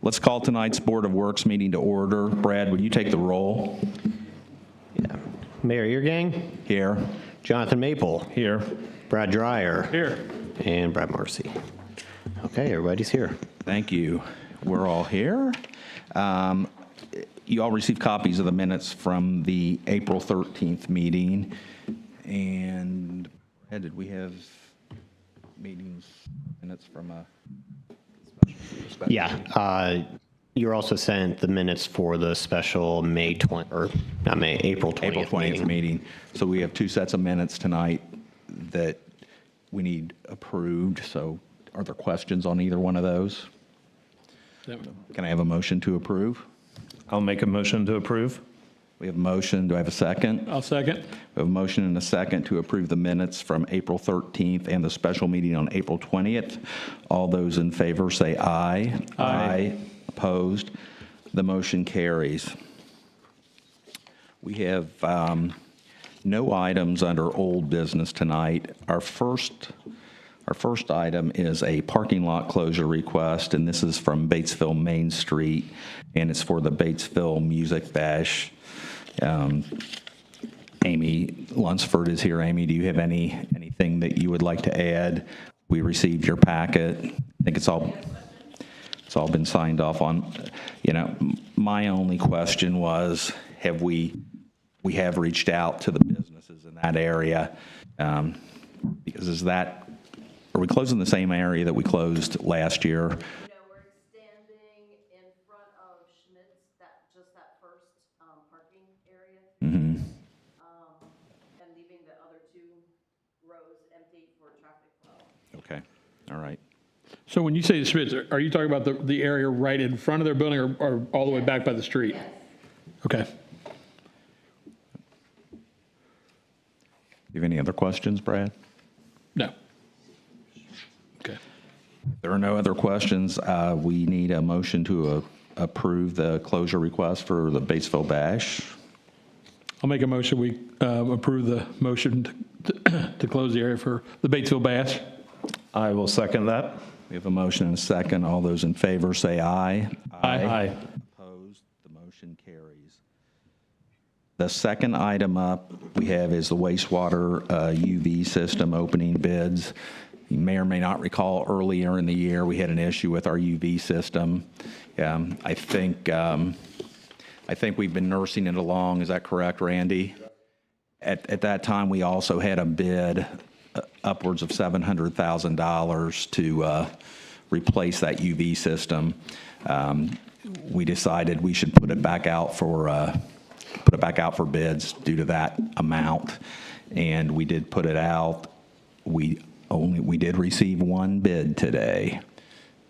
Let's call tonight's Board of Works meeting to order. Brad, would you take the roll? Yeah. Mayor Eargang, Here. Jonathan Maple, Here. Brad Dreyer, Here. and Brad Marcy. Okay, everybody's here. Thank you. We're all here. You all received copies of the minutes from the April 13th meeting. And Ed, did we have minutes from a special Yeah, you're also sent the minutes for the special April 20th meeting. So we have two sets of minutes tonight that we need approved. So are there questions on either one of those? Can I have a motion to approve? I'll make a motion to approve. We have a motion. Do I have a second? I'll second. We have a motion and a second to approve the minutes from April 13th and the special meeting on April 20th. All those in favor say aye. Aye. Opposed? The motion carries. We have no items under old business tonight. Our first item is a parking lot closure request, and this is from Batesville Main Street, and it's for the Batesville Music Bash. Amy Lunsford is here. Amy, do you have anything that you would like to add? We received your packet. I think it's all been signed off on. My only question was, we have reached out to the businesses in that area, because are we closing the same area that we closed last year? No, we're extending in front of Schmidt's, just that first parking area. Mm-hmm. And leaving the other two rows empty for traffic flow. Okay, all right. So when you say the Schmitz, are you talking about the area right in front of their building or all the way back by the street? Yes. Okay. You have any other questions, Brad? No. Okay. If there are no other questions, we need a motion to approve the closure request for the Batesville Bash. I'll make a motion. We approve the motion to close the area for the Batesville Bash. I will second that. We have a motion and a second. All those in favor say aye. Aye. Opposed? The motion carries. The second item up we have is the wastewater UV system opening bids. You may or may not recall earlier in the year we had an issue with our UV system. I think we've been nursing it along. Is that correct, Randy? At that time, we also had a bid upwards of $700,000 to replace that UV system. We decided we should put it back out for bids due to that amount, and we did put it out. We did receive one bid today,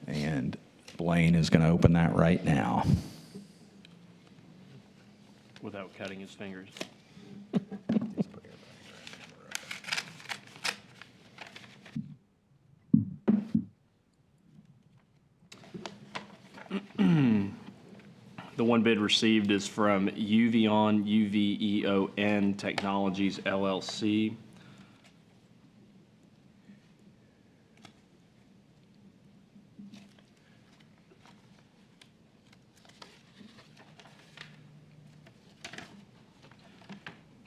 and Blaine is going to open that right now. Without cutting his fingers. The one bid received is from Uveon UVEON Technologies, LLC.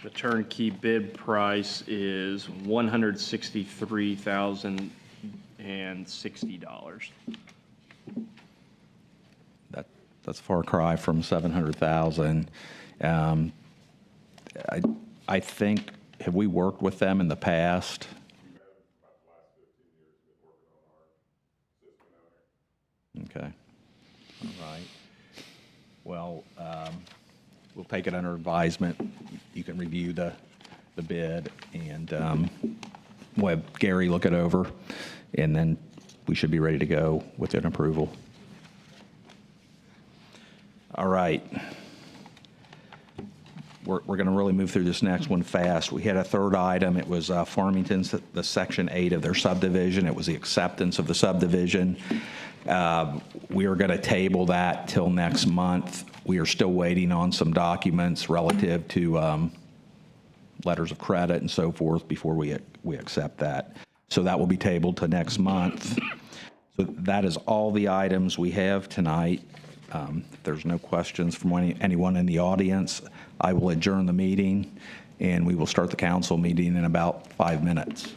The turnkey bid price is $163,060. That's a far cry from $700,000. I think, have we worked with them in the past? Okay. All right. Well, we'll take it under advisement. You can review the bid, and we'll have Gary look it over, and then we should be ready to go with an approval. All right. We're going to really move through this next one fast. We had a third item. It was Farmington's, the Section 8 of their subdivision. It was the acceptance of the subdivision. We are going to table that till next month. We are still waiting on some documents relative to letters of credit and so forth before we accept that. So that will be tabled to next month. So that is all the items we have tonight. If there's no questions from anyone in the audience, I will adjourn the meeting, and we will start the council meeting in about 5 minutes.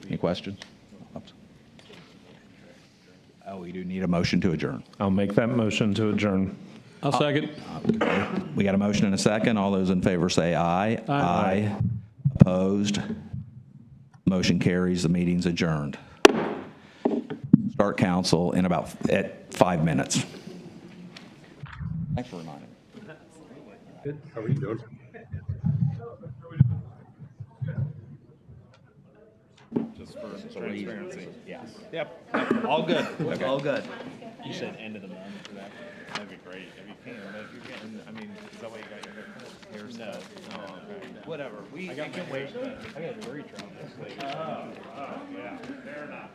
Any questions? Oh, we do need a motion to adjourn. I'll make that motion to adjourn. I'll second. We got a motion and a second. All those in favor say aye. Aye. Opposed? Motion carries. The meeting's adjourned. Start council at 5 minutes. Thanks for reminding me. How are you doing? Yep. All good. All good. You said end of the month for that? That'd be great, if you can, but if you're getting, I mean, is that why you got your hair? No. Oh, okay. Whatever, I can wait, I got a jury trial this week. Oh, yeah, fair enough.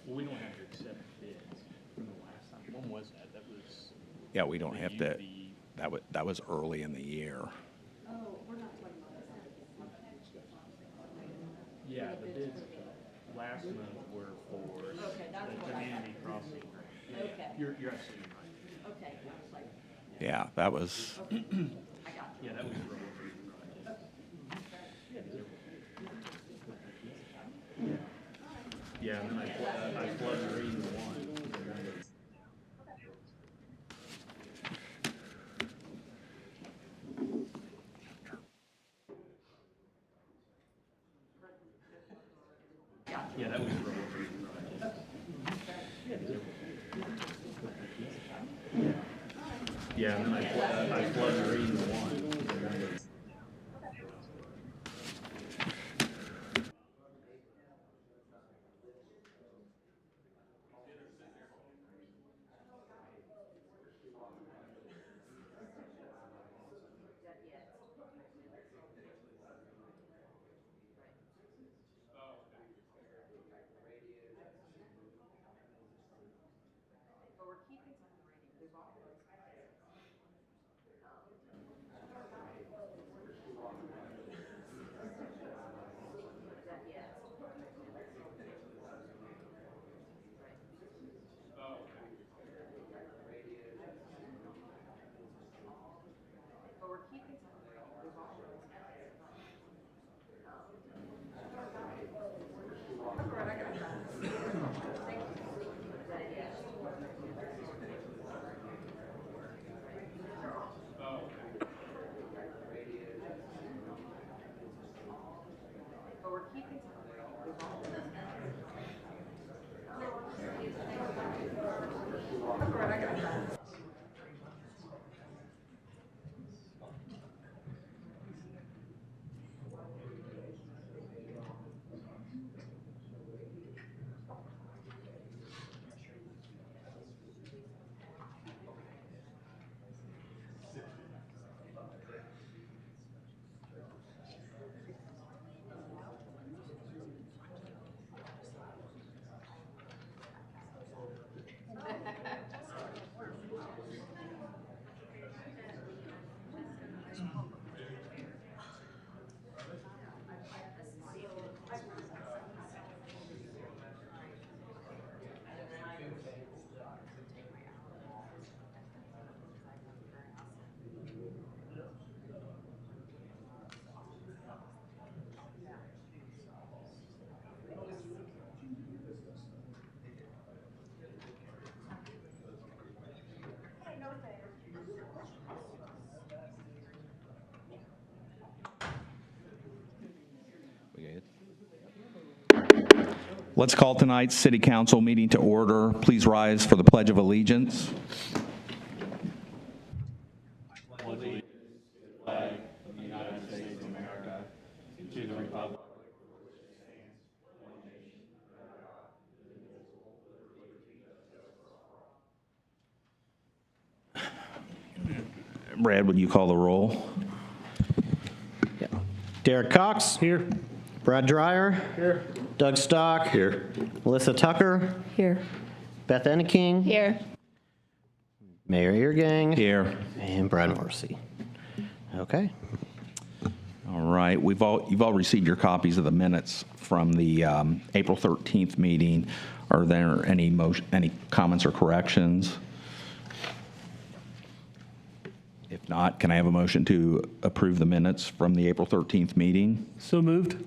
Well, we don't have to accept bids from the last time. When was that? That was. Yeah, we don't have to, the- that was early in the year. Yeah, the bids last month were for the community crossing. Okay, You're absolutely right. okay, I was like, Yeah, that was, Yeah, that was wrong. Yeah, and then I plugged reading one. Yeah, that was wrong. Yeah, and then I plugged reading one. but we're keeping some of the rating, we've all those. But we're keeping some of the rating, we've all those. But we're keeping some of the rating, we've all those. let's call tonight's city council meeting to order. Please rise for the Pledge of Allegiance. Flag Brad, would you call the roll? Derek Cox. Here. Brad Dreyer. Here. Doug Stock. Here. Melissa Tucker. Here. Beth Enneking. Here. Mayor Eargang. Here. And Brad Morrissey. Okay. All right, you've all received your copies of the minutes from the April 13th meeting. Are there any comments or corrections? If not, can I have a motion to approve the minutes from the April 13th meeting? So moved.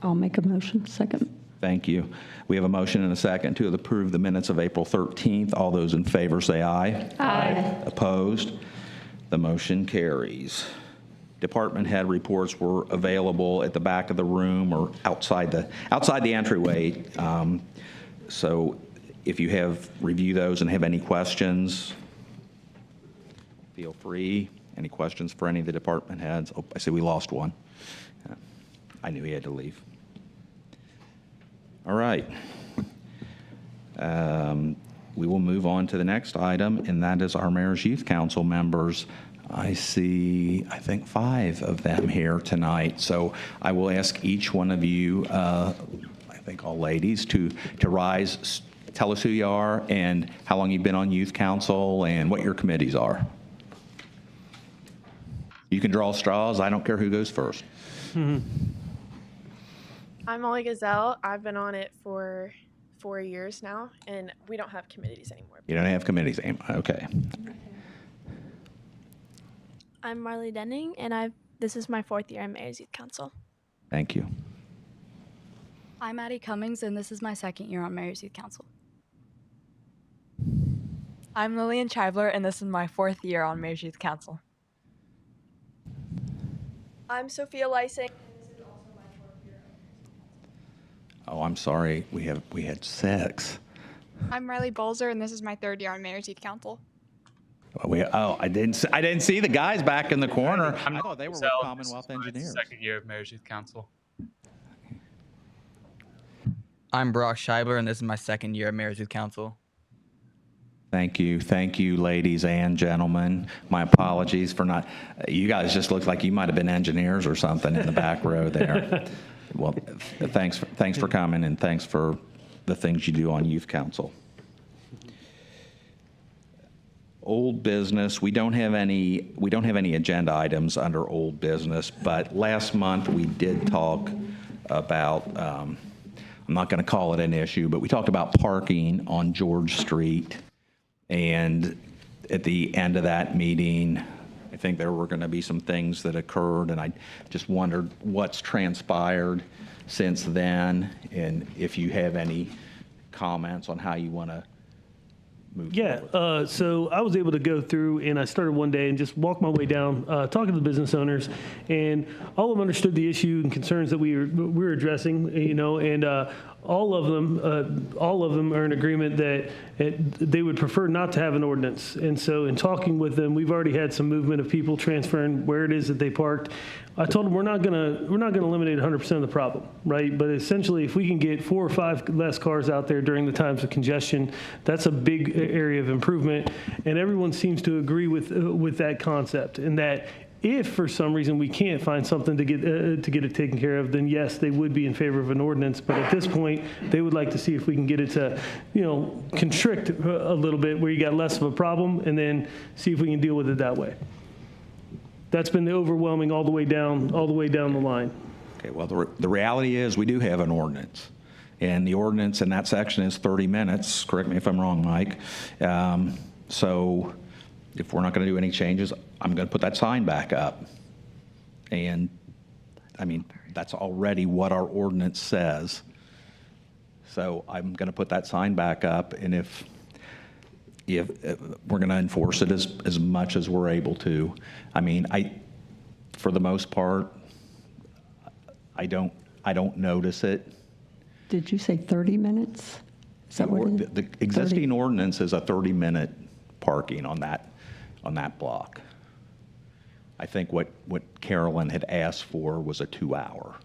I'll make a motion. Second. Thank you. We have a motion and a second to approve the minutes of April 13th. All those in favor say aye. Aye. Opposed? The motion carries. Department head reports were available at the back of the room or outside the entryway. So if you have reviewed those and have any questions, feel free. Any questions for any of the department heads? Oh, I see we lost one. I knew he had to leave. All right. We will move on to the next item, and that is our Mayor's Youth Council members. I see, I think, 5 of them here tonight. So I will ask each one of you, I think all ladies, to rise, tell us who you are and how long you've been on Youth Council and what your committees are. You can draw straws. I don't care who goes first. I'm Molly Gazelle. I've been on it for 4 years now, and we don't have committees anymore. You don't have committees. Okay. I'm Marley Denning, and this is my 4th year on Mayor's Youth Council. Thank you. I'm Addie Cummings, and this is my 2nd year on Mayor's Youth Council. I'm Lillian Chivler, and this is my 4th year on Mayor's Youth Council. I'm Sophia Lysing. Oh, I'm sorry. We had 6. I'm Riley Bolzer, and this is my 3rd year on Mayor's Youth Council. I didn't see the guys back in the corner. I thought they were with Commonwealth Engineers. 2nd year of Mayor's Youth Council. I'm Brock Scheibler, and this is my 2nd year of Mayor's Youth Council. Thank you, ladies and gentlemen. My apologies for not. You guys just looked like you might have been engineers or something in the back row there. Well, thanks for coming, and thanks for the things you do on Youth Council. Old business, we don't have any agenda items under old business, but last month we did talk about, I'm not going to call it an issue, but we talked about parking on George Street. And at the end of that meeting, I think there were going to be some things that occurred, and I just wondered what's transpired since then, and if you have any comments on how you want to move forward. So I was able to go through, and I started one day and just walk my way down, talking to the business owners, and all of them understood the issue and concerns that we were addressing, and all of them are in agreement that they would prefer not to have an ordinance. And so in talking with them, we've already had some movement of people transferring where it is that they parked. I told them we're not going to eliminate 100% of the problem, right? But essentially, if we can get 4 or 5 less cars out there during the times of congestion, that's a big area of improvement. And everyone seems to agree with that concept, and that if for some reason we can't find something to get it taken care of, then yes, they would be in favor of an ordinance. But at this point, they would like to see if we can get it to, constrict a little bit where you got less of a problem, and then see if we can deal with it that way. That's been the overwhelming all the way down the line. Okay. Well, the reality is we do have an ordinance, and the ordinance in that section is 30 minutes. Correct me if I'm wrong, Mike. So if we're not going to do any changes, I'm going to put that sign back up. And, I mean, that's already what our ordinance says. So I'm going to put that sign back up, and if we're going to enforce it as much as we're able to. I mean, for the most part, I don't notice it. Did you say 30 minutes? Is that what it is? The existing ordinance is a 30-minute parking on that block. I think what Carolyn had asked for was a 2-hour.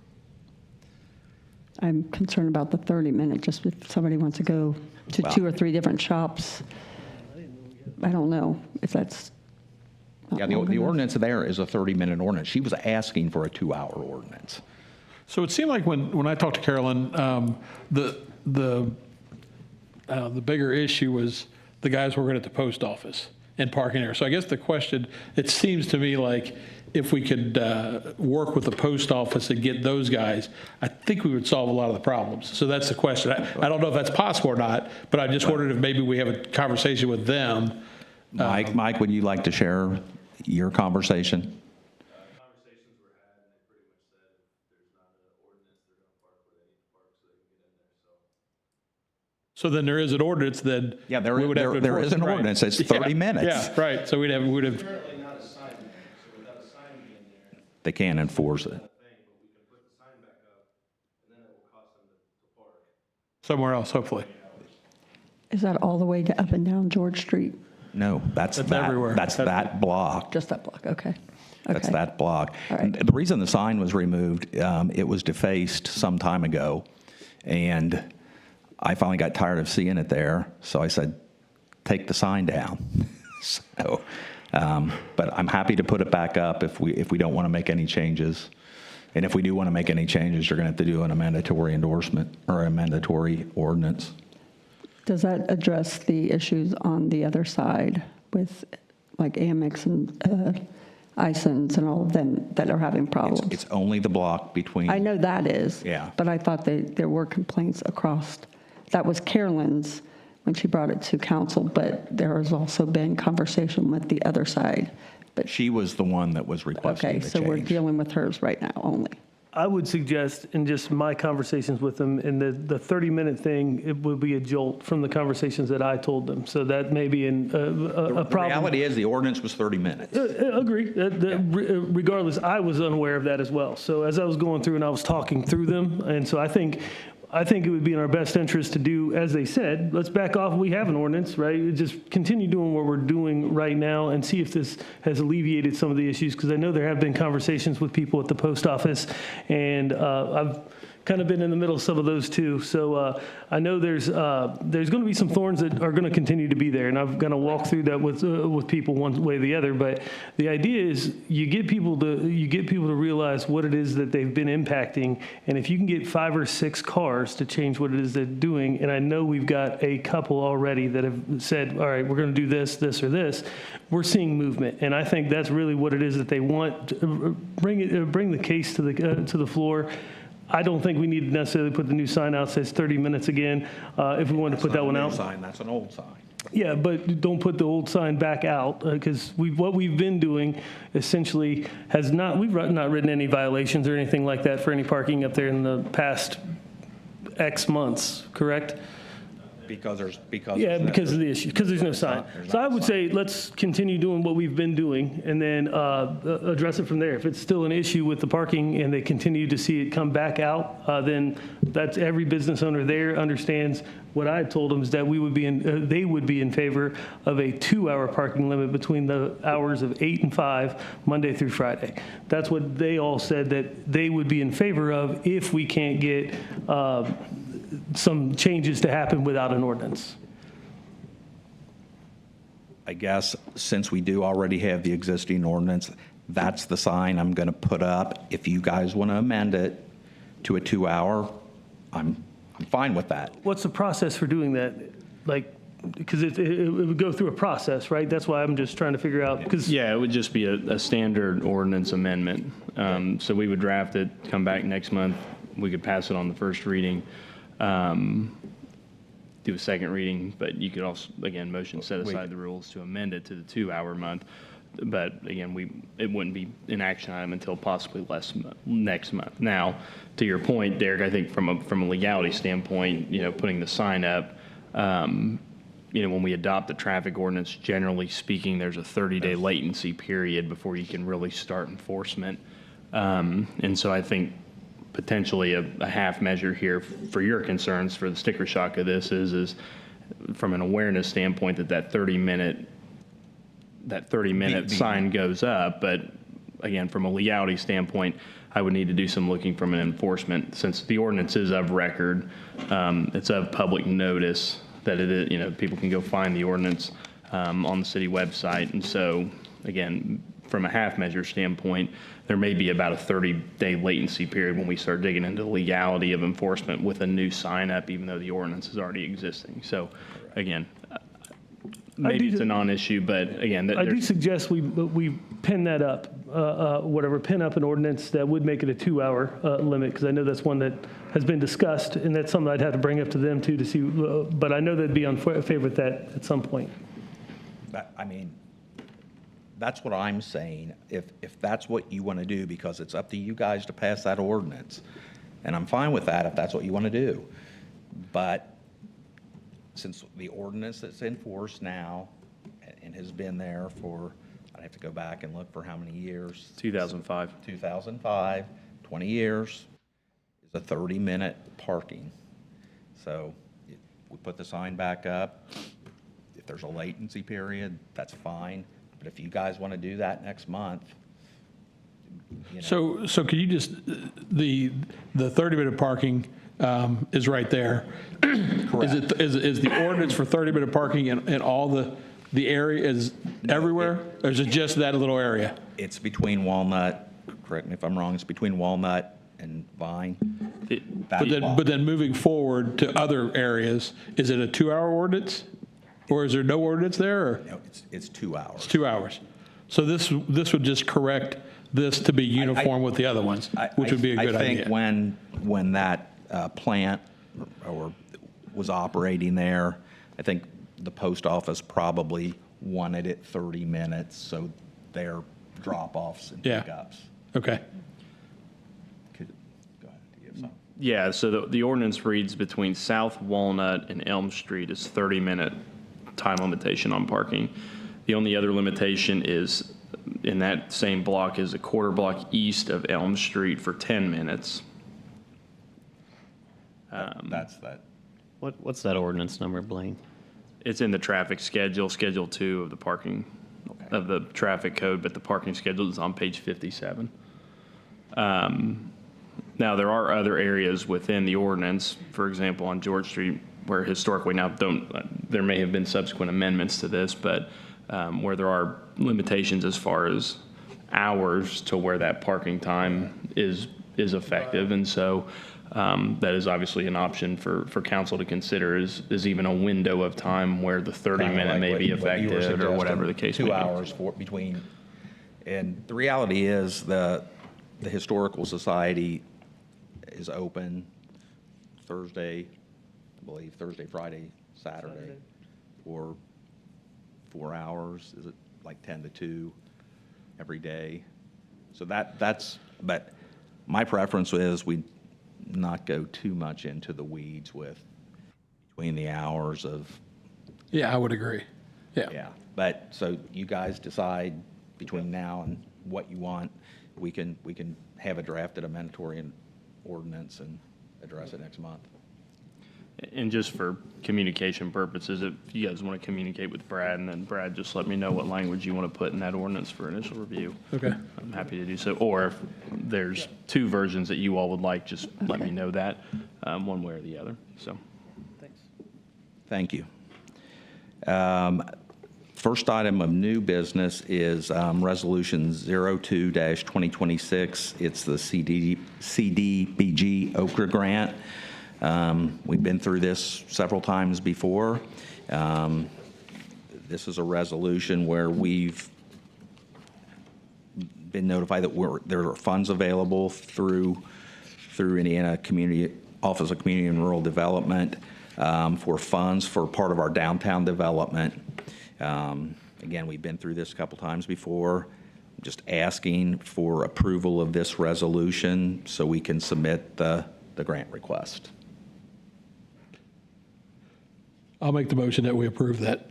I'm concerned about the 30-minute, just if somebody wants to go to Well- 2 or 3 different shops. I don't know if that's not Yeah, long the enough. ordinance there is a 30-minute ordinance. She was asking for a 2-hour ordinance. So it seemed like when I talked to Carolyn, the bigger issue was the guys working at the post office and parking there. So I guess the question, it seems to me like if we could work with the post office and get those guys, I think we would solve a lot of the problems. So that's the question. I don't know if that's possible or not, but I just wondered if maybe we have a conversation with them. Mike, would you like to share your conversation? So then there is an ordinance, then. Yeah, there we would have to there is enforce an it, right? ordinance. It's 30 minutes. Yeah, right. So we'd have. They can't enforce it. Somewhere else, hopefully. Is that all the way to up and down George Street? No, that's That's that. everywhere. That's that block. Just that block, okay. That's Okay. that block. All right. And the reason the sign was removed, it was defaced some time ago, and I finally got tired of seeing it there, so I said, take the sign down. So, but I'm happy to put it back up if we don't want to make any changes. And if we do want to make any changes, you're going to have to do a mandatory endorsement or a mandatory ordinance. Does that address the issues on the other side with like Amex and Isons and all of them that are having problems? It's only the block between. I know that is. Yeah. But I thought there were complaints across. That was Carolyn's when she brought it to council, but there has also been conversation with the other side. But She was the one that was requesting okay, the so we're change. dealing with hers right now only. I would suggest, in just my conversations with them, in the 30-minute thing, it would be a jolt from the conversations that I told them. So that may be a The problem. reality is, the ordinance was 30 minutes. Agree. Regardless, I was unaware of that as well. So as I was going through and I was talking through them, and so I think it would be in our best interest to do, as they said, let's back off. We have an ordinance, right? Just continue doing what we're doing right now and see if this has alleviated some of the issues. Because I know there have been conversations with people at the post office, and I've kind of been in the middle of some of those too. So I know there's going to be some thorns that are going to continue to be there, and I'm going to walk through that with people one way or the other. But the idea is you get people to realize what it is that they've been impacting, and if you can get 5 or 6 cars to change what it is they're doing, and I know we've got a couple already that have said, all right, we're going to do this, this, or this. We're seeing movement, and I think that's really what it is that they want. Bring the case to the floor. I don't think we need to necessarily put the new sign out that says 30 minutes again. If we want to put that one out. Sign, that's an old sign. Yeah, but don't put the old sign back out, because what we've been doing essentially we've not written any violations or anything like that for any parking up there in the past X months, correct? Because of the issue, because there's no sign. So I would say let's continue doing what we've been doing and then address it from there. If it's still an issue with the parking and they continue to see it come back out, then that's every business owner there understands. What I told them is that they would be in favor of a 2-hour parking limit between the hours of 8 and 5, Monday through Friday. That's what they all said that they would be in favor of if we can't get some changes to happen without an ordinance. I guess since we do already have the existing ordinance, that's the sign I'm going to put up. If you guys want to amend it to a 2-hour, I'm fine with that. What's the process for doing that? Like, because it would go through a process, right? That's why I'm just trying to figure out, because. Yeah, it would just be a standard ordinance amendment. So we would draft it, come back next month. We could pass it on the first reading, do a second reading, but you could also, again, motion set aside the rules to amend it to the 2-hour month. But again, it wouldn't be an action item until possibly next month. Now, to your point, Derek, I think from a legality standpoint, putting the sign up, when we adopt the traffic ordinance, generally speaking, there's a 30-day latency period before you can really start enforcement. And so I think potentially a half measure here for your concerns for the sticker shock of this is from an awareness standpoint that 30-minute sign goes up, but again, from a legality standpoint, I would need to do some looking from an enforcement, since the ordinance is of record. It's of public notice that it is, people can go find the ordinance on the city website. And so, again, from a half measure standpoint, there may be about a 30-day latency period when we start digging into the legality of enforcement with a new sign up, even though the ordinance is already existing. So, again, maybe it's a non-issue, but again, I do suggest we pin that up, pin up an ordinance that would make it a 2-hour limit, because I know that's one that has been discussed, and that's something I'd have to bring up to them too to see, but I know they'd be in favor with that at some point. I mean, that's what I'm saying. If that's what you want to do, because it's up to you guys to pass that ordinance, and I'm fine with that if that's what you want to do. But since the ordinance that's in force now and has been there for, I'd have to go back and look for how many years. 2005. 2005, 20 years, is a 30-minute parking. So if we put the sign back up. If there's a latency period, that's fine. But if you guys want to do that next month, So can you just, the 30-minute parking is right there. Correct. Is the ordinance for 30-minute parking in all the areas everywhere? Or is it just that little area? It's between Walnut, correct me if I'm wrong, it's between Walnut and Vine. But then moving forward to other areas, is it a 2-hour ordinance? Or is there no ordinance there? Or? No, it's 2 hours. It's 2 hours. So this would just correct this to be uniform with the other ones, which would be a good idea. I think when that plant or was operating there, I think the post office probably wanted it 30 minutes, so their drop-offs and Yeah. pickups. Okay. Go ahead. Do you have something? Yeah, so the ordinance reads between South Walnut and Elm Street is 30-minute time limitation on parking. The only other limitation is in that same block is a quarter block east of Elm Street for 10 minutes. That's that. What's that ordinance number, Blaine? It's in the traffic schedule, Schedule 2 of the parking, of the traffic code, but the parking schedule is on page 57. Now, there are other areas within the ordinance, for example, on George Street, where historically, now there may have been subsequent amendments to this, but where there are limitations as far as hours to where that parking time is effective. And so that is obviously an option for council to consider is even a window of time where the 30-minute may be effective or whatever the case may be. 2 hours between. And the reality is the Historical Society is open Thursday, I believe, Thursday, Friday, Saturday, for 4 hours. Is it like 10 to 2 every day? So that's, but my preference is we not go too much into the weeds with between the hours of. Yeah, I would agree. Yeah. Yeah, but so you guys decide between now and what you want. We can have a drafted amendatory ordinance and address it next month. And just for communication purposes, if you guys want to communicate with Brad, and then Brad, just let me know what language you want to put in that ordinance for initial review. Okay. I'm happy to do so. Or if there's two versions that you all would like, just let me know that, one way or the other. So. Thank you. First item of new business is Resolution 02-2026. It's the CDBG Okra Grant. We've been through this several times before. This is a resolution where we've been notified that there are funds available through Indiana Office of Community and Rural Development for funds for part of our downtown development. Again, we've been through this a couple times before. I'm just asking for approval of this resolution so we can submit the grant request. I'll make the motion that we approve that.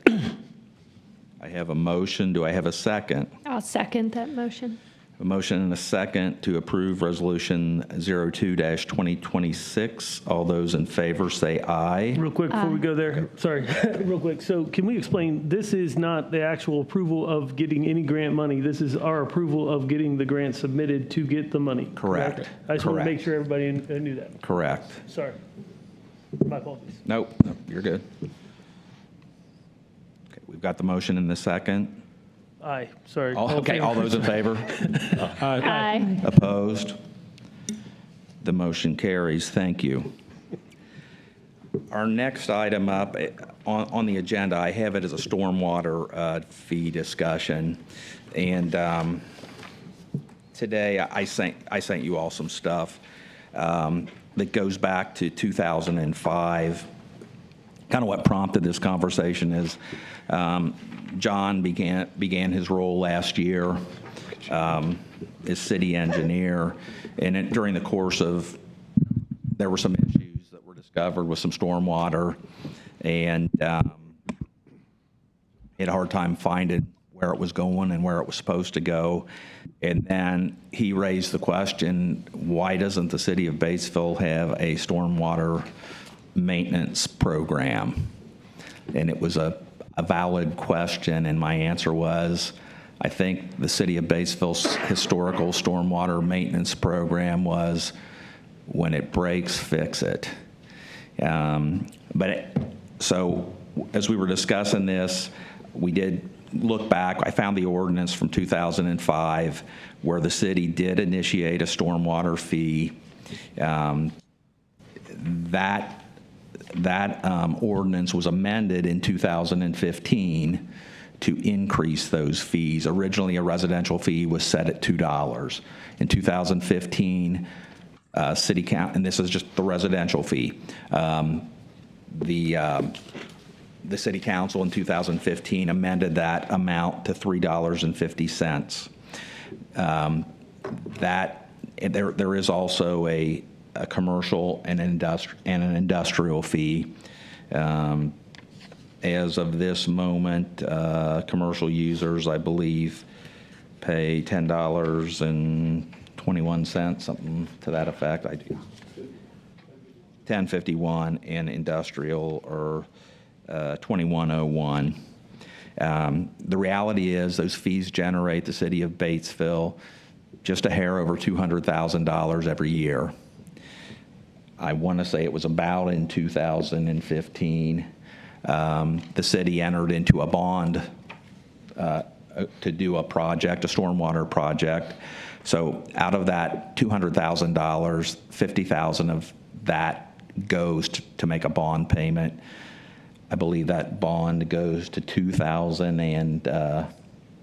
I have a motion. Do I have a second? I'll second that motion. A motion and a second to approve Resolution 02-2026. All those in favor say aye. Real quick before we go there, sorry, real quick. So can we explain, this is not the actual approval of getting any grant money. This is our approval of getting the grant submitted to get the money. Correct. I just want to make Correct. sure everybody knew that. Correct. Sorry. My apologies. Nope, you're good. Okay, we've got the motion and the second. Aye, sorry. Okay, all those in favor? Aye. Opposed? The motion carries. Thank you. Our next item up on the agenda, I have it as a stormwater fee discussion. And today, I sent you all some stuff that goes back to 2005. Kind of what prompted this conversation is John began his role last year as city engineer, and during the course of, there were some issues that were discovered with some stormwater, and he had a hard time finding where it was going and where it was supposed to go. And then he raised the question, why doesn't the city of Batesville have a stormwater maintenance program? And it was a valid question, and my answer was, I think the city of Batesville's historical stormwater maintenance program was, when it breaks, fix it. So as we were discussing this, we did look back. I found the ordinance from 2005 where the city did initiate a stormwater fee. That ordinance was amended in 2015 to increase those fees. Originally, a residential fee was set at $2. In 2015, city count, and this is just the residential fee, the city council in 2015 amended that amount to $3.50. There is also a commercial and an industrial fee. As of this moment, commercial users, I believe, pay $10.21, something to that effect. I do. $10.51, and industrial or $21.01. The reality is those fees generate the city of Batesville just a hair over $200,000 every year. I want to say it was about in 2015. The city entered into a bond to do a project, a stormwater project. So out of that $200,000, $50,000 of that goes to make a bond payment. I believe that bond goes to 2000 and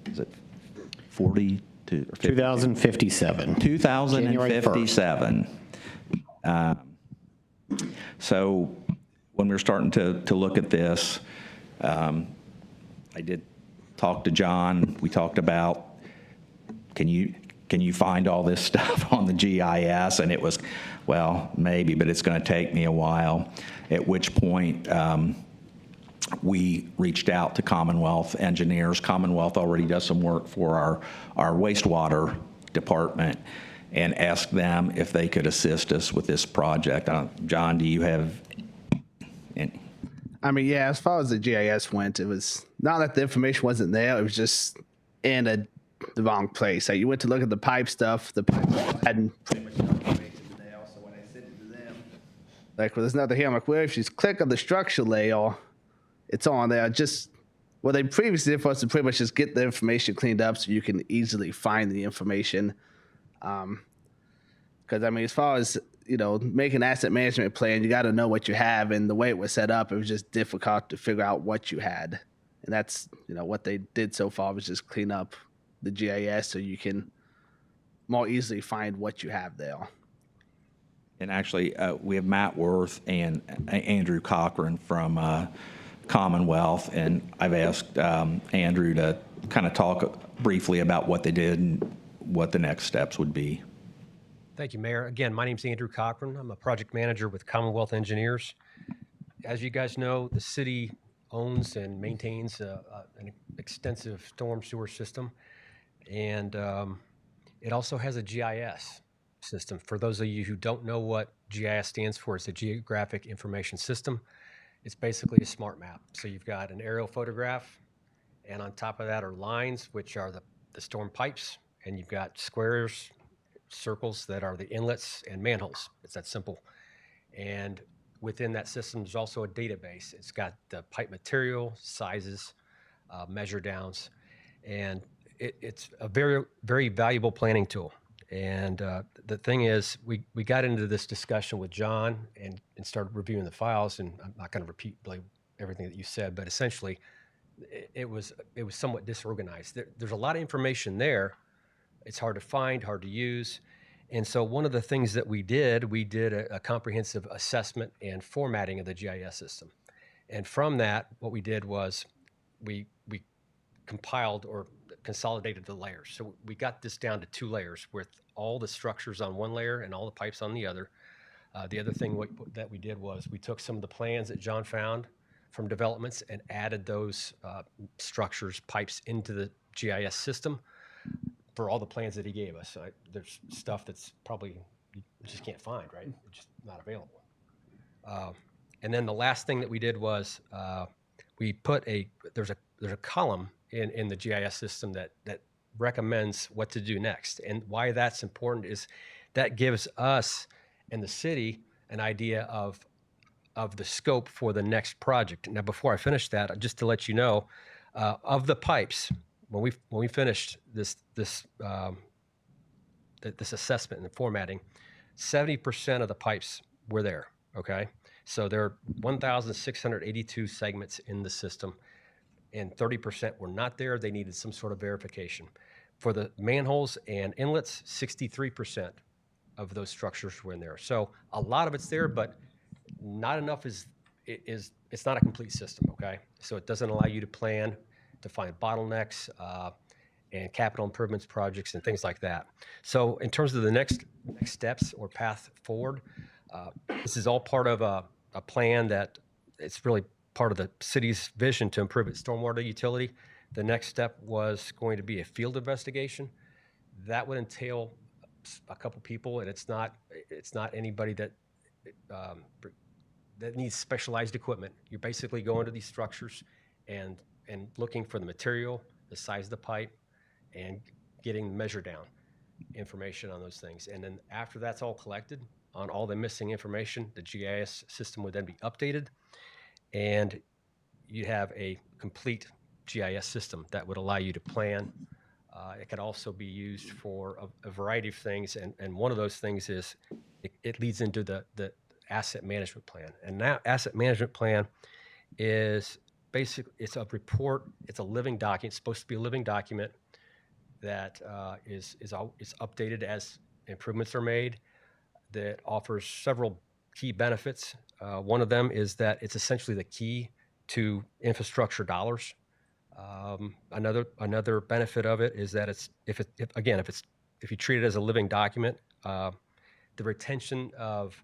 is it 40 to 2057. 2057. So when we were starting to look at this, I did talk to John. We talked about, can you find all this stuff on the GIS? And it was, well, maybe, but it's going to take me a while. At which point, we reached out to Commonwealth Engineers. Commonwealth already does some work for our wastewater department, and asked them if they could assist us with this project. John, do you have any? I mean, yeah, as far as the GIS went, it was not that the information wasn't there, it was just in the wrong place. Like, you went to look at the pipe stuff, the pipe hadn't pretty much no information there. So when I sent it to them, like, well, there's nothing here. I'm like, well, if you click on the structure layer, it's on there. Just what they previously did for us to pretty much just get the information cleaned up so you can easily find the information. Because, I mean, as far as, making an asset management plan, you got to know what you have. And the way it was set up, it was just difficult to figure out what you had. And that's, what they did so far was just clean up the GIS so you can more easily find what you have there. And actually, we have Matt Worth and Andrew Cochran from Commonwealth, and I've asked Andrew to kind of talk briefly about what they did and what the next steps would be. Thank you, Mayor. Again, my name's Andrew Cochran. I'm a project manager with Commonwealth Engineers. As you guys know, the city owns and maintains an extensive storm sewer system. And It also has a GIS system. For those of you who don't know what GIS stands for, it's a Geographic Information System. It's basically a smart map. So you've got an aerial photograph, and on top of that are lines, which are the storm pipes, and you've got squares, circles that are the inlets and manholes. It's that simple. And within that system, there's also a database. It's got the pipe material, sizes, measure downs, and it's a very, very valuable planning tool. And the thing is, we got into this discussion with John and started reviewing the files, and I'm not going to repeat everything that you said, but essentially, it was somewhat disorganized. There's a lot of information there. It's hard to find, hard to use. And so one of the things that we did a comprehensive assessment and formatting of the GIS system. And from that, what we did was we compiled or consolidated the layers. So we got this down to 2 layers with all the structures on one layer and all the pipes on the other. The other thing that we did was we took some of the plans that John found from developments and added those structures, pipes into the GIS system for all the plans that he gave us. There's stuff that's probably you just can't find, right? It's just not available. And then the last thing that we did was we put there's a column in the GIS system that recommends what to do next. And why that's important is that gives us and the city an idea of the scope for the next project. Now, before I finish that, just to let you know, of the pipes, when we finished this assessment and the formatting, 70% of the pipes were there. Okay, so there are 1,682 segments in the system, and 30% were not there. They needed some sort of verification. For the manholes and inlets, 63% of those structures were in there. So a lot of it's there, but not enough it's not a complete system, okay? So it doesn't allow you to plan, to find bottlenecks and capital improvements projects and things like that. So in terms of the next steps or path forward, this is all part of a plan that it's really part of the city's vision to improve its stormwater utility. The next step was going to be a field investigation. That would entail a couple people, and it's not anybody that needs specialized equipment. You're basically going to these structures and looking for the material, the size of the pipe, and getting the measure down information on those things. And then after that's all collected on all the missing information, the GIS system would then be updated, and you have a complete GIS system that would allow you to plan. It could also be used for a variety of things, and one of those things is it leads into the asset management plan. And that asset management plan is basically, it's a report, it's a living document, it's supposed to be a living document that is updated as improvements are made, that offers several key benefits. One of them is that it's essentially the key to infrastructure dollars. Another benefit of it is that if you treat it as a living document, the retention of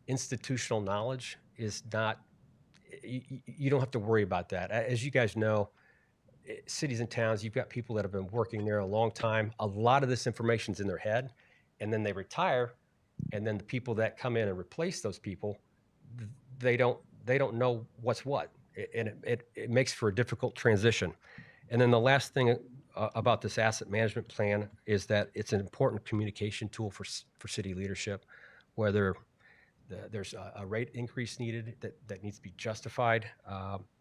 institutional knowledge is not, you don't have to worry about that. As you guys know, cities and towns, you've got people that have been working there a long time. A lot of this information's in their head, and then they retire, and then the people that come in and replace those people, they don't know what's what, and it makes for a difficult transition. And then the last thing about this asset management plan is that it's an important communication tool for city leadership, whether there's a rate increase needed that needs to be justified,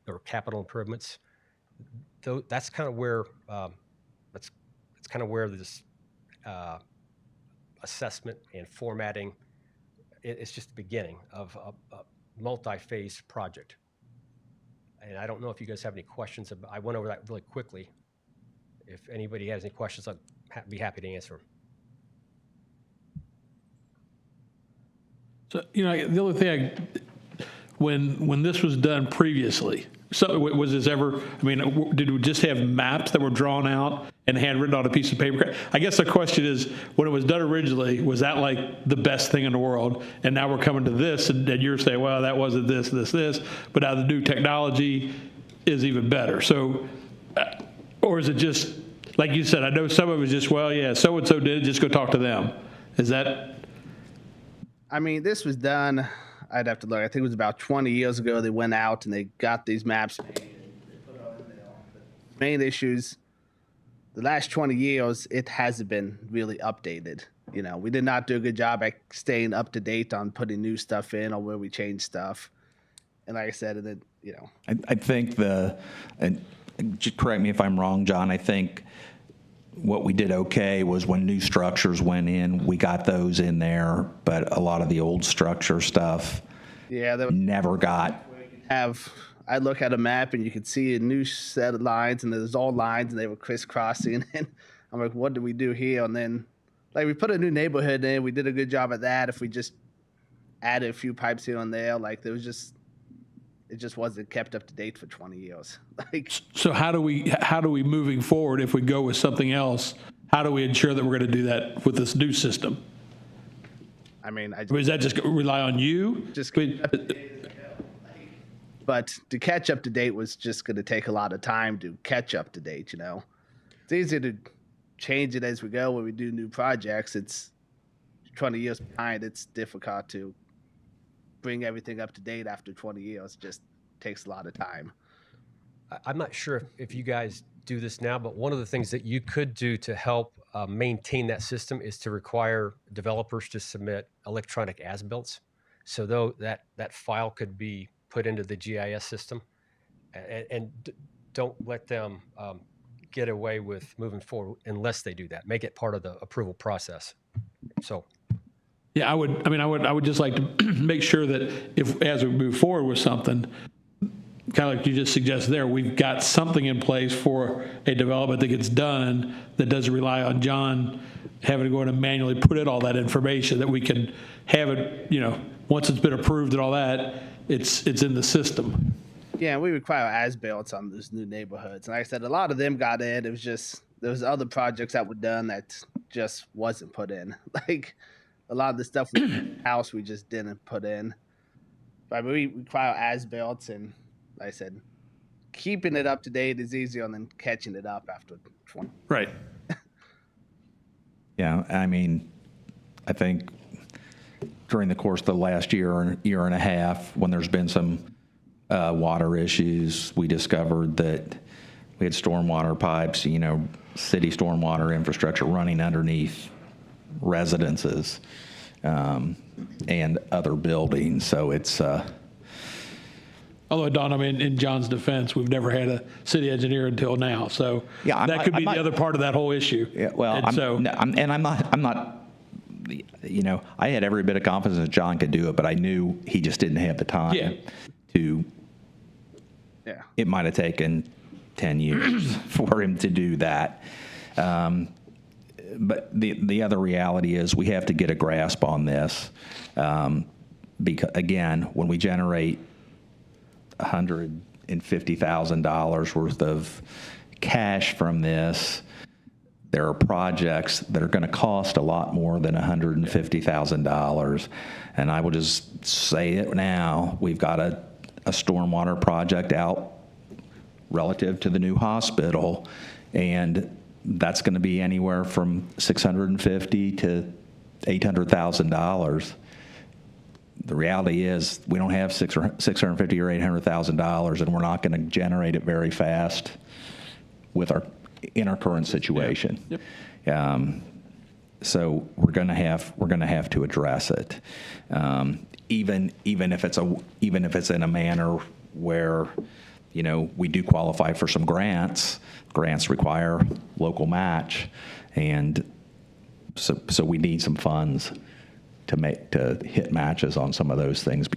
or capital improvements. That's kind of where that's kind of where this assessment and formatting, it's just the beginning of a multi-phase project. And I don't know if you guys have any questions. I went over that really quickly. If anybody has any questions, I'd be happy to answer them. So, the other thing, when this was done previously, so was this ever, did we just have maps that were drawn out and handwritten on a piece of paper? I guess the question is, when it was done originally, was that like the best thing in the world? And now we're coming to this, and you're saying, well, that wasn't this, but now the new technology is even better. So, or is it just like you said, I know some of it was just, well, yeah, so-and-so did it, just go talk to them. Is that, I mean, this was done, I'd have to look, I think it was about 20 years ago, they went out and they got these maps made and they put it all in there. The main issues, the last 20 years, it hasn't been really updated. You know, we did not do a good job at staying up to date on putting new stuff in or where we change stuff. And like I said, and then, you know. I think and just correct me if I'm wrong, John, I think what we did okay was when new structures went in, we got those in there, but a lot of the old structure stuff Yeah, that never got. I look at a map and you could see a new set of lines and there's all lines and they were crisscrossing and I'm like, what do we do here? And then like we put a new neighborhood in, we did a good job at that. If we just added a few pipes here and there, like there was just, it just wasn't kept up to date for 20 years. Like, so how do we moving forward, if we go with something else, how do we ensure that we're going to do that with this new system? I mean, Is that just rely on you? Just but to catch up to date was just going to take a lot of time to catch up to date, you know. It's easy to change it as we go when we do new projects. It's 20 years behind. It's difficult to bring everything up to date after 20 years. Just takes a lot of time. I'm not sure if you guys do this now, but one of the things that you could do to help maintain that system is to require developers to submit electronic as-built. So though that file could be put into the GIS system, and don't let them get away with moving forward unless they do that. Make it part of the approval process. So. Yeah, I would just like to make sure that if, as we move forward with something, kind of like you just suggested there, we've got something in place for a development that gets done that doesn't rely on John having to go in and manually put in all that information, that we can have it, you know, once it's been approved and all that, it's in the system. Yeah, we require as-built on those new neighborhoods. And like I said, a lot of them got in. It was just, there was other projects that were done that just wasn't put in. Like, a lot of the stuff in the house we just didn't put in. But we require as-built, and like I said, keeping it up to date is easier than catching it up after 20. Right. Yeah, I mean, I think during the course of the last year and a half, when there's been some water issues, we discovered that we had stormwater pipes, you know, city stormwater infrastructure running underneath residences and other buildings. So it's although, Don, I mean, in John's defense, we've never had a city engineer until now. So yeah, that could be the other part of that whole issue. Yeah, well, I'm not, you know, I had every bit of confidence that John could do it, but I knew he just didn't have the time to. Yeah. It might have taken 10 years for him to do that. But the other reality is we have to get a grasp on this. Because, again, when we generate $150,000 worth of cash from this, there are projects that are going to cost a lot more than $150,000. And I will just say it now, we've got a stormwater project out relative to the new hospital, and that's going to be anywhere from $650,000 to $800,000. The reality is we don't have $650,000 or $800,000, and we're not going to generate it very fast in our current situation. Yep. So we're going to have to address it, even if it's in a manner where, you know, we do qualify for some grants. Grants require local match, and so we need some funds to hit matches on some of those things.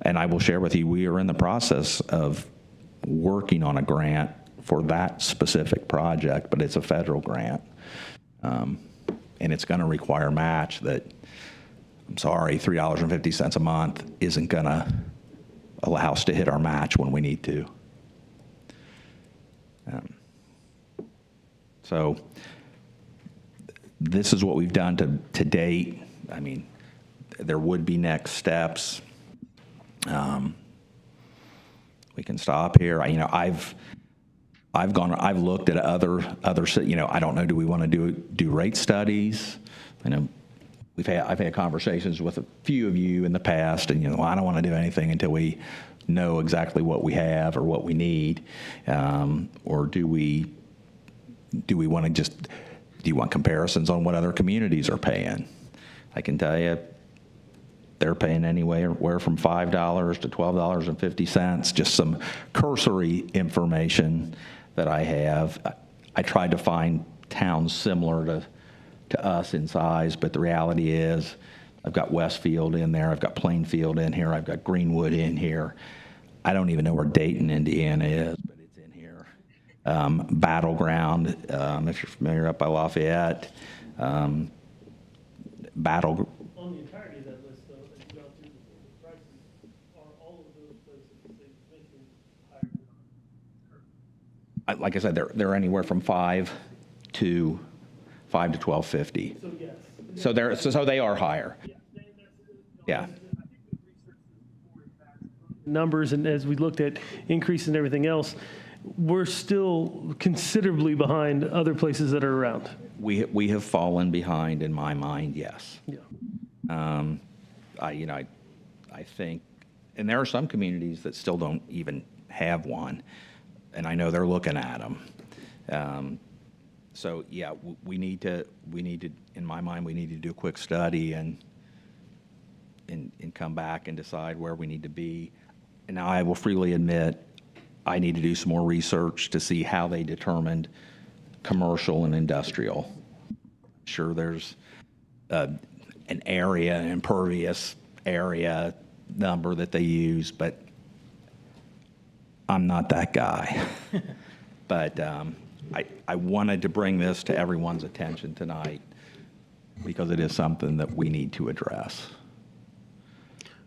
And I will share with you, we are in the process of working on a grant for that specific project, but it's a federal grant, and it's going to require match that, I'm sorry, $3.50 a month isn't going to allow us to hit our match when we need to. So this is what we've done to date. I mean, there would be next steps. We can stop here. I've looked at other, I don't know, do we want to do rate studies? I know I've had conversations with a few of you in the past, and, I don't want to do anything until we know exactly what we have or what we need. Or do we want to do you want comparisons on what other communities are paying? I can tell you, they're paying anywhere from $5 to $12.50, just some cursory information that I have. I tried to find towns similar to us in size, but the reality is I've got Westfield in there, I've got Plainfield in here, I've got Greenwood in here. I don't even know where Dayton, Indiana is, but it's in here. Battleground, if you're familiar, up by Lafayette. On the entirety of that list, though, as you go through the prices, are all of those places that you mentioned higher? Like I said, they're anywhere from $5 to $12.50. So yes. So they are higher. Yeah. Numbers, and as we looked at increase and everything else, we're still considerably behind other places that are around. We have fallen behind in my mind, yes. Yeah. I think, and there are some communities that still don't even have one, and I know they're looking at them. So yeah, we need to, in my mind, we need to do a quick study and come back and decide where we need to be. And now I will freely admit, I need to do some more research to see how they determined commercial and industrial. Sure, there's an area, an impervious area number that they use, but I'm not that guy. But I wanted to bring this to everyone's attention tonight because it is something that we need to address.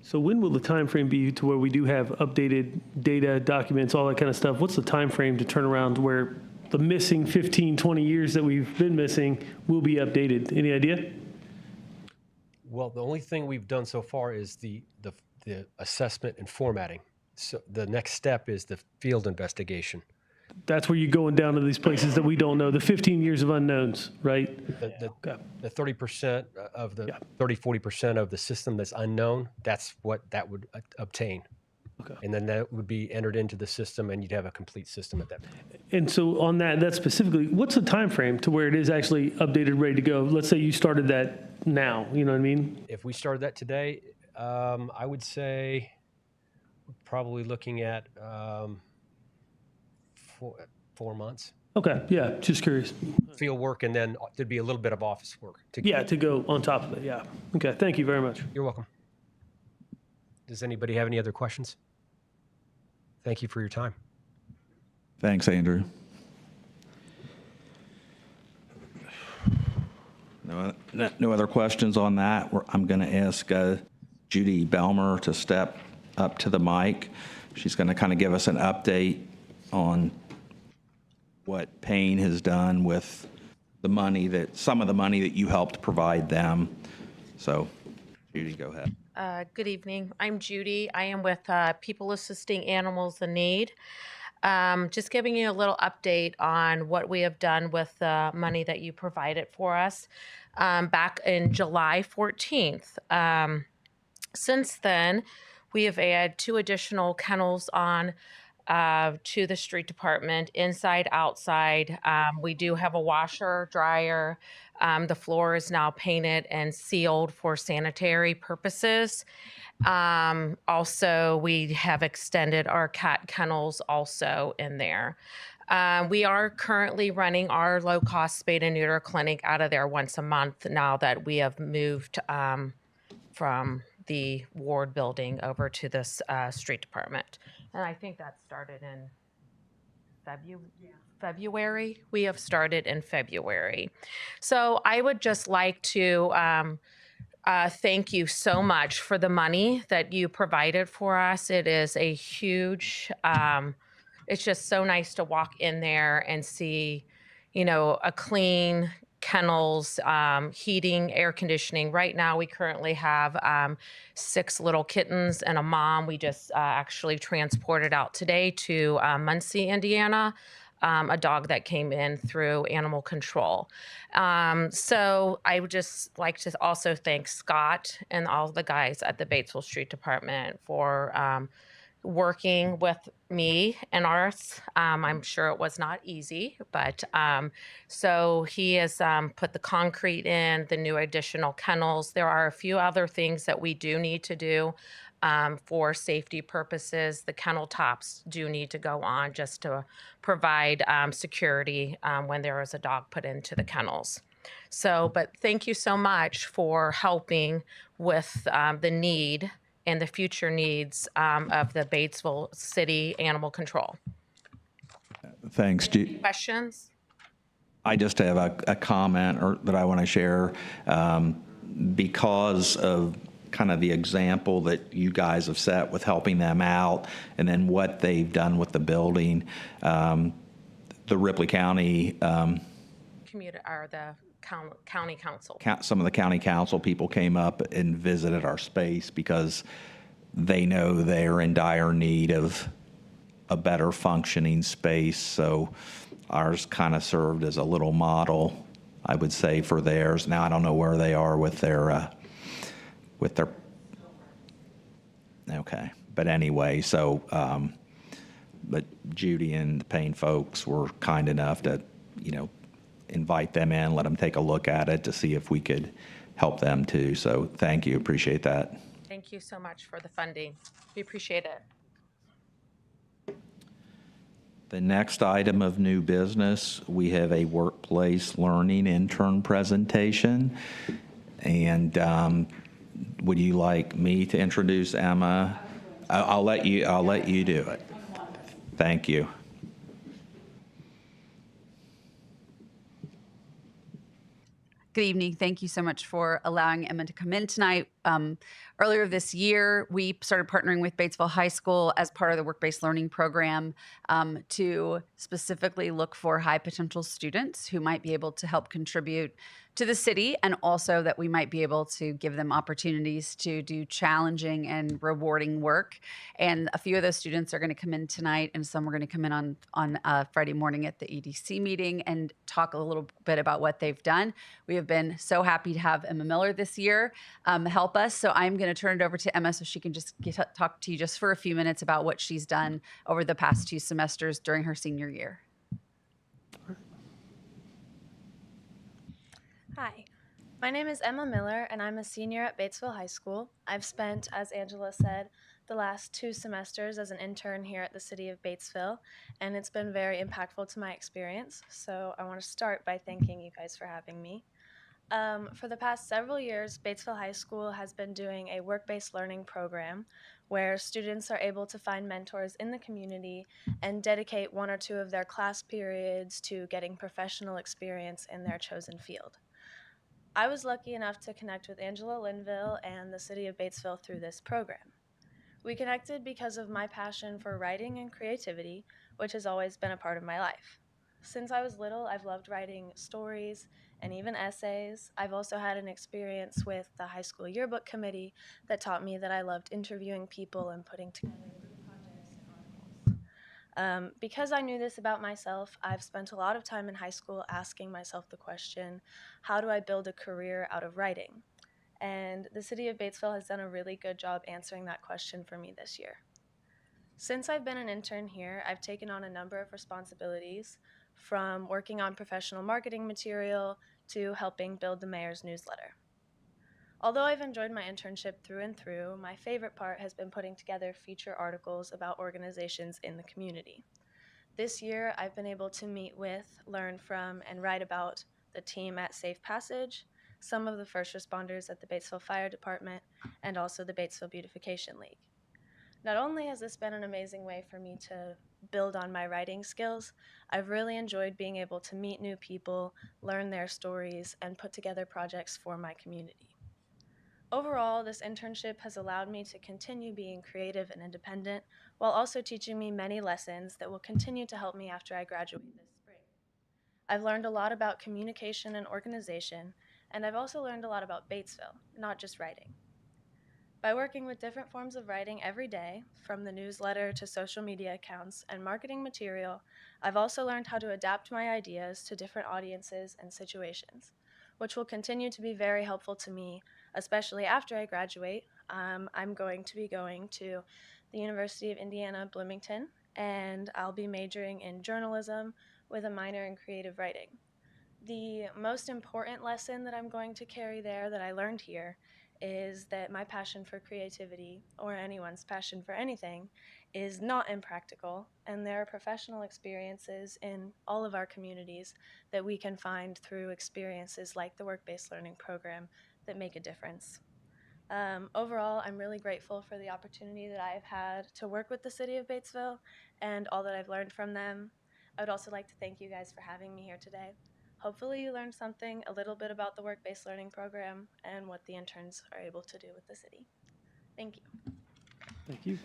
So when will the time frame be to where we do have updated data, documents, all that kind of stuff? What's the time frame to turn around to where the missing 15, 20 years that we've been missing will be updated? Any idea? Well, the only thing we've done so far is the assessment and formatting. So the next step is the field investigation. That's where you're going down to these places that we don't know, the 15 years of unknowns, right? The 30% of the 40% of the system that's unknown, that's what that would obtain. Okay. And then that would be entered into the system, and you'd have a complete system at that point. And so on that specifically, what's the time frame to where it is actually updated, ready to go? Let's say you started that now, you know what I mean? If we started that today, I would say we're probably looking at 4 months. Okay, yeah, just curious. Field work, and then there'd be a little bit of office work. To go on top of it, yeah. Okay, thank you very much. You're welcome. Does anybody have any other questions? Thank you for your time. Thanks, Andrew. No other questions on that. I'm going to ask Judy Belmer to step up to the mic. She's going to kind of give us an update on what Payne has done with some of the money that you helped provide them. So, Judy, go ahead. Good evening. I'm Judy. I am with People Assisting Animals in Need. Just giving you a little update on what we have done with the money that you provided for us back in July 14th. Since then, we have added 2 additional kennels on to the street department, inside, outside. We do have a washer, dryer. The floor is now painted and sealed for sanitary purposes. Also, we have extended our cat kennels also in there. We are currently running our low-cost spay and neuter clinic out of there once a month now that we have moved from the ward building over to this street department. And I think that started in February. We have started in February. So I would just like to thank you so much for the money that you provided for us. It is a huge, it's just so nice to walk in there and see, a clean kennels, heating, air conditioning. Right now, we currently have 6 little kittens and a mom. We just actually transported out today to Muncie, Indiana. a dog that came in through animal control. So I would just like to also thank Scott and all the guys at the Batesville Street Department for working with me and ours. I'm sure it was not easy, but so he has put the concrete in, the new additional kennels. There are a few other things that we do need to do for safety purposes. The kennel tops do need to go on just to provide security when there is a dog put into the kennels. So, but thank you so much for helping with the need and the future needs of the Batesville City Animal Control. Thanks. Questions? I just have a comment that I want to share because of kind of the example that you guys have set with helping them out and then what they've done with the building. The Ripley County Or the county council. some of the county council people came up and visited our space because they know they're in dire need of a better functioning space. So ours kind of served as a little model, I would say, for theirs. Now I don't know where they are with their okay. But anyway, so but Judy and the Payne folks were kind enough to, invite them in, let them take a look at it to see if we could help them too. So thank you, appreciate that. Thank you so much for the funding. We appreciate it. The next item of new business, we have a workplace learning intern presentation. And would you like me to introduce Emma? I'll let you do it. Thank you. Good evening. Thank you so much for allowing Emma to come in tonight. Earlier this year, we started partnering with Batesville High School as part of the work-based learning program to specifically look for high potential students who might be able to help contribute to the city, and also that we might be able to give them opportunities to do challenging and rewarding work. And a few of those students are going to come in tonight, and some are going to come in on Friday morning at the EDC meeting and talk a little bit about what they've done. We have been so happy to have Emma Miller this year help us. So I'm going to turn it over to Emma so she can just talk to you just for a few minutes about what she's done over the past 2 semesters during her senior year. Hi, my name is Emma Miller, and I'm a senior at Batesville High School. I've spent, as Angela said, the last 2 semesters as an intern here at the city of Batesville, and it's been very impactful to my experience. So I want to start by thanking you guys for having me. For the past several years, Batesville High School has been doing a work-based learning program where students are able to find mentors in the community and dedicate 1 or 2 of their class periods to getting professional experience in their chosen field. I was lucky enough to connect with Angela Linville and the city of Batesville through this program. We connected because of my passion for writing and creativity, which has always been a part of my life. Since I was little, I've loved writing stories and even essays. I've also had an experience with the high school yearbook committee that taught me that I loved interviewing people and putting together projects and articles. Because I knew this about myself, I've spent a lot of time in high school asking myself the question, how do I build a career out of writing? And the city of Batesville has done a really good job answering that question for me this year. Since I've been an intern here, I've taken on a number of responsibilities, from working on professional marketing material to helping build the mayor's newsletter. Although I've enjoyed my internship through and through, my favorite part has been putting together feature articles about organizations in the community. This year, I've been able to meet with, learn from, and write about the team at Safe Passage, some of the first responders at the Batesville Fire Department, and also the Batesville Beautification League. Not only has this been an amazing way for me to build on my writing skills, I've really enjoyed being able to meet new people, learn their stories, and put together projects for my community. Overall, this internship has allowed me to continue being creative and independent, while also teaching me many lessons that will continue to help me after I graduate this spring. I've learned a lot about communication and organization, and I've also learned a lot about Batesville, not just writing. By working with different forms of writing every day, from the newsletter to social media accounts and marketing material, I've also learned how to adapt my ideas to different audiences and situations, which will continue to be very helpful to me, especially after I graduate. I'm going to be going to the University of Indiana, Bloomington, and I'll be majoring in journalism with a minor in creative writing. The most important lesson that I'm going to carry there that I learned here is that my passion for creativity, or anyone's passion for anything, is not impractical, and there are professional experiences in all of our communities that we can find through experiences like the Work-Based Learning Program that make a difference. Overall, I'm really grateful for the opportunity that I've had to work with the City of Batesville and all that I've learned from them. I would also like to thank you guys for having me here today. Hopefully you learned something a little bit about the Work-Based Learning Program and what the interns are able to do with the city. Thank you. Thank you.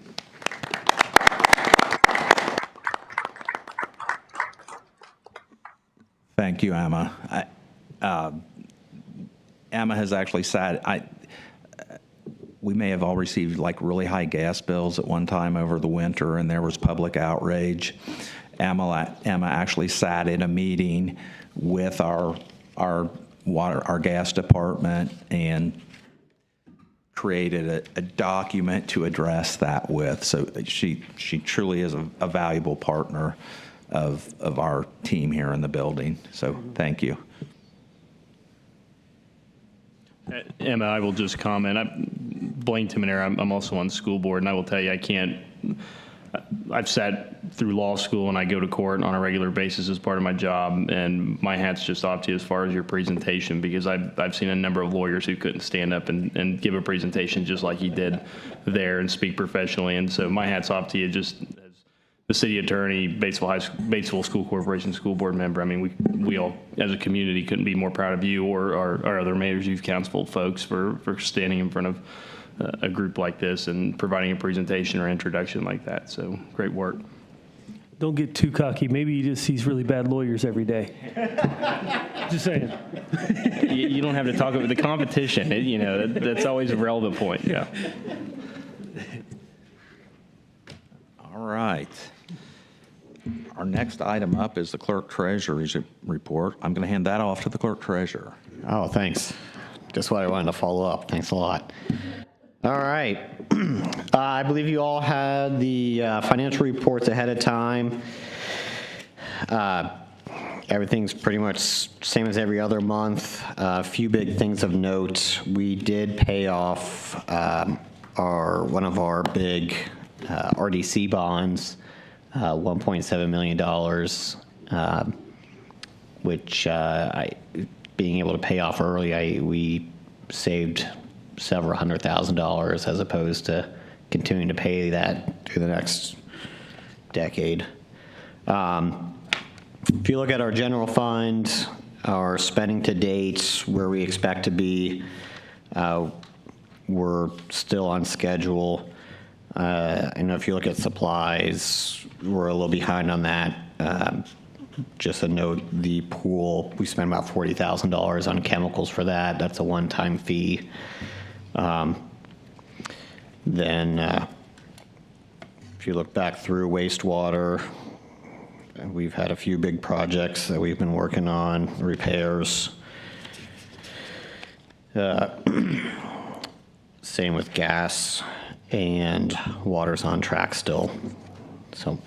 Thank you, Emma. Emma has actually said, we may have all received like really high gas bills at one time over the winter, and there was public outrage. Emma actually sat in a meeting with our gas department and created a document to address that with. So she truly is a valuable partner of our team here in the building. So thank you. Emma, I will just comment. Blaine Timonera, I'm also on the school board, and I will tell you, I've sat through law school and I go to court on a regular basis as part of my job, and my hat's just off to you as far as your presentation, because I've seen a number of lawyers who couldn't stand up and give a presentation just like you did there and speak professionally. And so my hat's off to you, just as the city attorney, Batesville School Corporation school board member. I mean, we all as a community couldn't be more proud of you or our other Mayor's Youth Council folks for standing in front of a group like this and providing a presentation or introduction like that. So great work. Don't get too cocky. Maybe he just sees really bad lawyers every day. Just saying. You don't have to talk about the competition. That's always a relevant point. Yeah. All right. Our next item up is the clerk treasurer's report. I'm going to hand that off to the clerk treasurer. Oh, thanks. Just what I wanted to follow up. Thanks a lot. All right. I believe you all had the financial reports ahead of time. Everything's pretty much same as every other month. A few big things of note. We did pay off one of our big RDC bonds, $1.7 million, which being able to pay off early, we saved several $100,000 as opposed to continuing to pay that through the next decade. If you look at our general fund, our spending to date, where we expect to be, we're still on schedule. And if you look at supplies, we're a little behind on that. Just a note, the pool, we spent about $40,000 on chemicals for that. That's a one-time fee. Then if you look back through wastewater, we've had a few big projects that we've been working on, repairs. Same with gas, and water's on track still. So,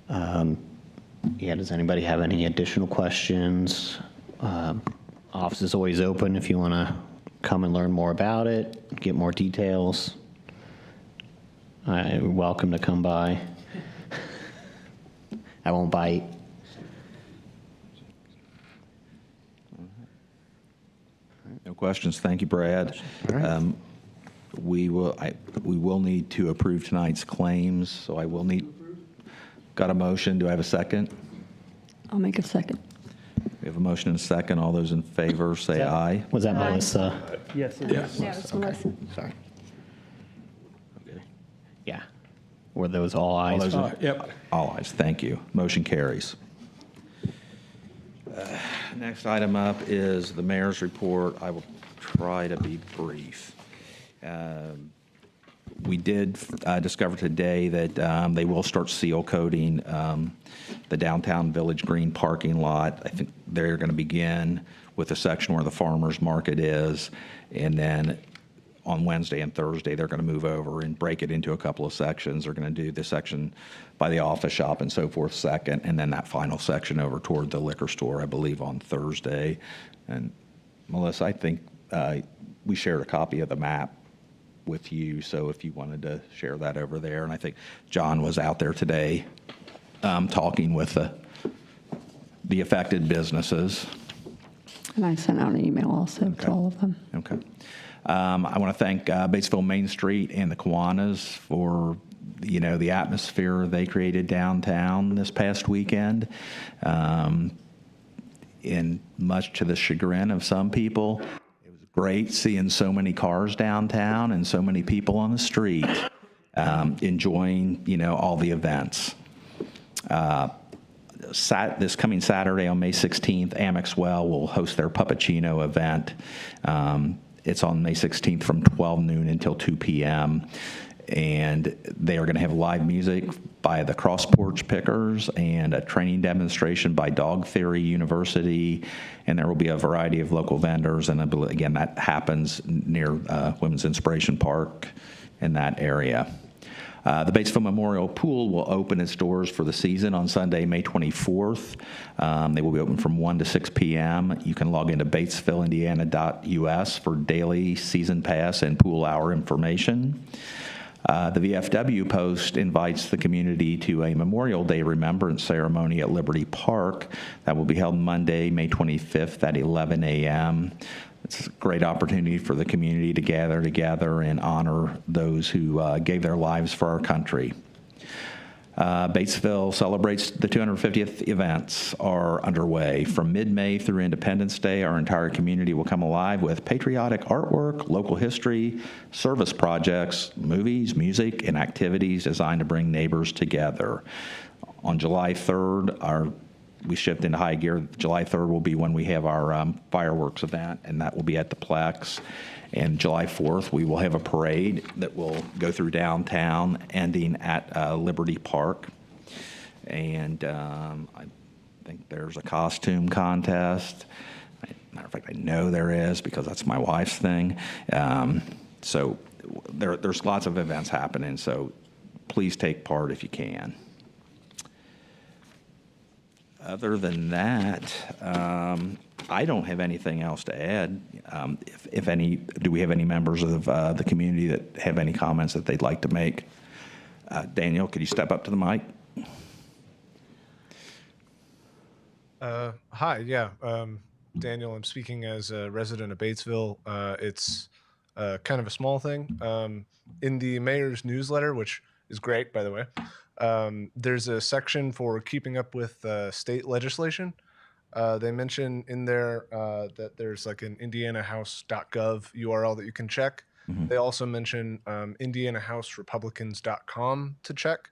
yeah, does anybody have any additional questions? Office is always open if you want to come and learn more about it, get more details. You're welcome to come by. I won't bite. No questions. Thank you, Brad. We will need to approve tonight's claims, so I will need. Got a motion? Do I have a second? I'll make a second. We have a motion and a second. All those in favor say aye. Was that Melissa? Yes, it is. Yeah, it's Melissa. Sorry. Okay. Yeah. Were those all ayes? Yep. All ayes. Thank you. Motion carries. Next item up is the mayor's report. I will try to be brief. We did discover today that they will start seal coating the downtown Village Green parking lot. I think they're going to begin with the section where the farmer's market is, and then on Wednesday and Thursday, they're going to move over and break it into a couple of sections. They're going to do the section by the office shop and so forth second, and then that final section over toward the liquor store, I believe, on Thursday. And Melissa, I think we shared a copy of the map with you, so if you wanted to share that over there. And I think John was out there today talking with the affected businesses. And I sent out an email also to all of them. Okay. I want to thank Batesville Main Street and the Kiwanis for, the atmosphere they created downtown this past weekend. And much to the chagrin of some people, it was great seeing so many cars downtown and so many people on the street enjoying, all the events. This coming Saturday on May 16th, Amex Well will host their Puppuccino event. It's on May 16th from 12 noon until 2 p.m. And they are going to have live music by the Cross Porch Pickers and a training demonstration by Dog Theory University. And there will be a variety of local vendors. And again, that happens near Women's Inspiration Park in that area. The Batesville Memorial Pool will open its doors for the season on Sunday, May 24th. They will be open from 1 to 6 p.m. You can log into batesvilleindiana.us for daily season pass and pool hour information. The VFW Post invites the community to a Memorial Day remembrance ceremony at Liberty Park that will be held Monday, May 25th at 11 a.m. It's a great opportunity for the community to gather together and honor those who gave their lives for our country. Batesville celebrates the 250th events are underway. From mid-May through Independence Day, our entire community will come alive with patriotic artwork, local history, service projects, movies, music, and activities designed to bring neighbors together. On July 3rd, we shift into high gear. July 3rd will be when we have our fireworks event, and that will be at the Plex. And July 4th, we will have a parade that will go through downtown, ending at Liberty Park. And I think there's a costume contest. Matter of fact, I know there is because that's my wife's thing. So there's lots of events happening, so please take part if you can. Other than that, I don't have anything else to add. If any, do we have any members of the community that have any comments that they'd like to make? Daniel, could you step up to the mic? Hi, yeah. Daniel, I'm speaking as a resident of Batesville. It's kind of a small thing. In the mayor's newsletter, which is great, by the way, there's a section for keeping up with state legislation. They mention in there that there's like an indianahouse.gov URL that you can check. Mm-hmm. They also mention indianahouserepublicans.com to check.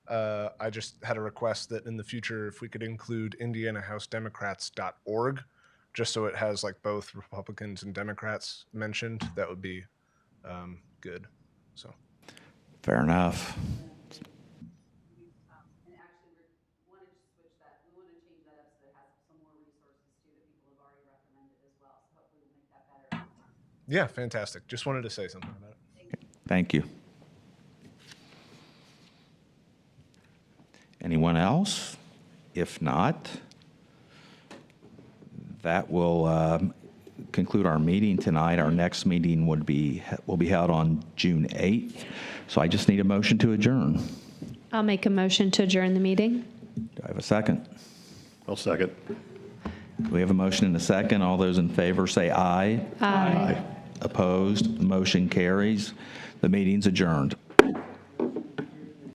I just had a request that in the future, if we could include indianahousedemocrats.org, just so it has like both Republicans and Democrats mentioned, that would be good. So, fair enough. Yeah, fantastic. Just wanted to say something about it. Thank you. Anyone else? If not, that will conclude our meeting tonight. Our next meeting will be held on June 8th. So I just need a motion to adjourn. I'll make a motion to adjourn the meeting. Do I have a second? I'll second. We have a motion and a second. All those in favor say aye. Aye. Opposed? Motion carries. The meeting's adjourned.